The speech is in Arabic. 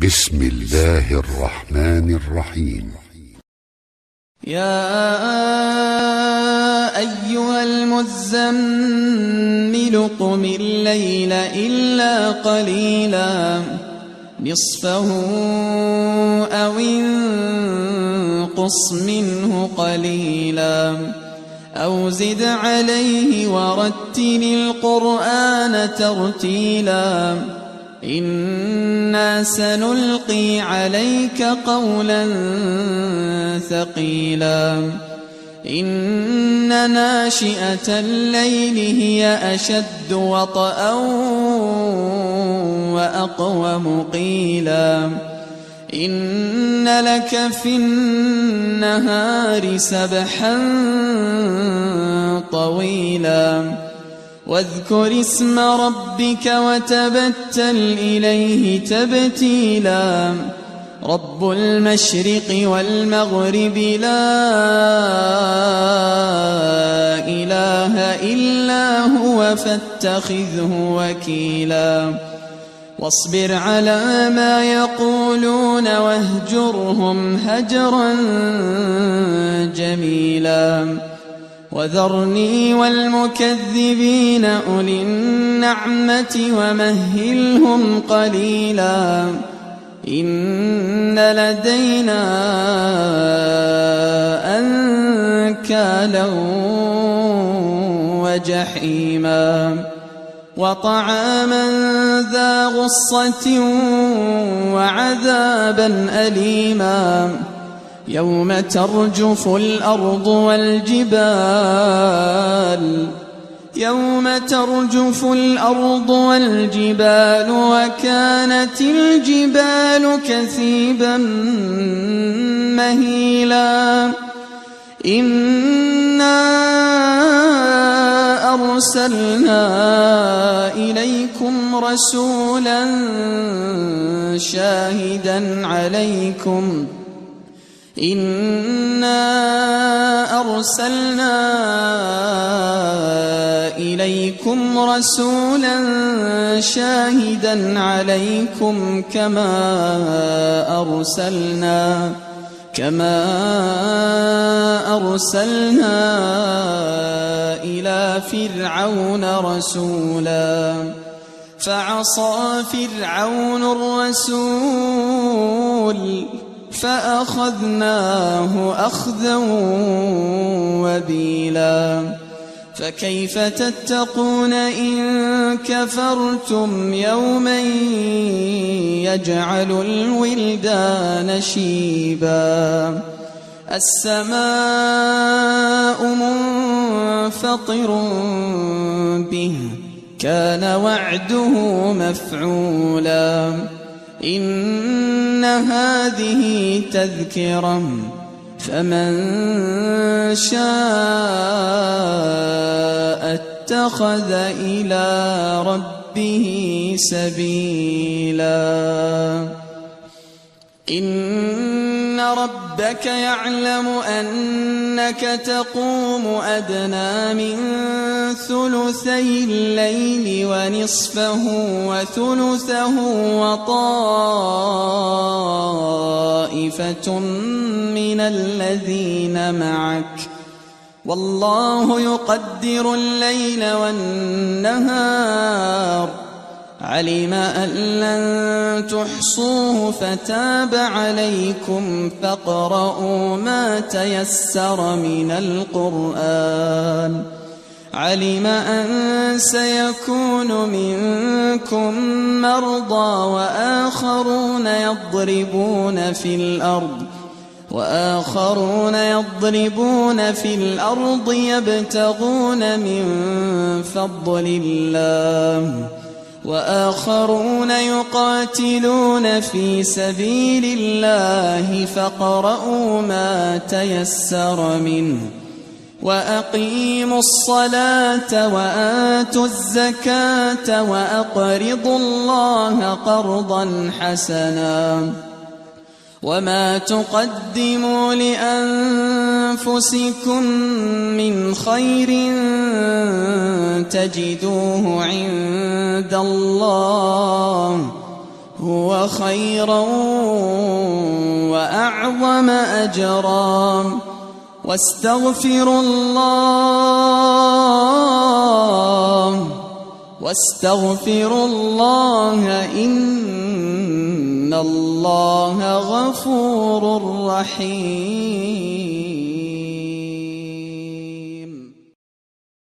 بسم الله الرحمن الرحيم. يا أيها المزمل قم الليل إلا قليلا نصفه أو انقص منه قليلا أو زد عليه ورتل القرآن ترتيلا إنا سنلقي عليك قولا ثقيلا إن ناشئة الليل هي أشد وطئا وأقوم قيلا إن لك في النهار سبحا طويلا واذكر اسم ربك وتبتل إليه تبتيلا رب المشرق والمغرب لا إله إلا هو فاتخذه وكيلا واصبر على ما يقولون واهجرهم هجرا جميلا وذرني والمكذبين أولي النعمة ومهلهم قليلا إن لدينا أنكالا وجحيما وطعاما ذا غصة وعذابا أليما يوم ترجف الأرض والجبال وكانت الجبال كثيبا مهيلا إنا أرسلنا إليكم رسولا شاهدا عليكم كما أرسلنا إلى فرعون رسولا فعصى فرعون الرسول فأخذناه أخذا وبيلا فكيف تتقون إن كفرتم يوما يجعل الولدان شيبا السماء منفطر به كان وعده مفعولا إن هذه تذكرة فمن شاء اتخذ إلى ربه سبيلا إن ربك يعلم أنك تقوم أدنى من ثلثي الليل ونصفه وثلثه وطائفة من الذين معك والله يقدر الليل والنهار علم أن لن تحصوه فتاب عليكم فاقرؤوا ما تيسر من القرآن علم أن سيكون منكم مرضى وآخرون يضربون في الأرض يبتغون من فضل الله وآخرون يقاتلون في سبيل الله فاقرؤوا ما تيسر منه وأقيموا الصلاة وآتوا الزكاة وأقرضوا الله قرضا حسنا وما تقدموا لأنفسكم من خير تجدوه عند الله هو خيرا وأعظم أجرا واستغفروا الله إن الله غفور رحيم.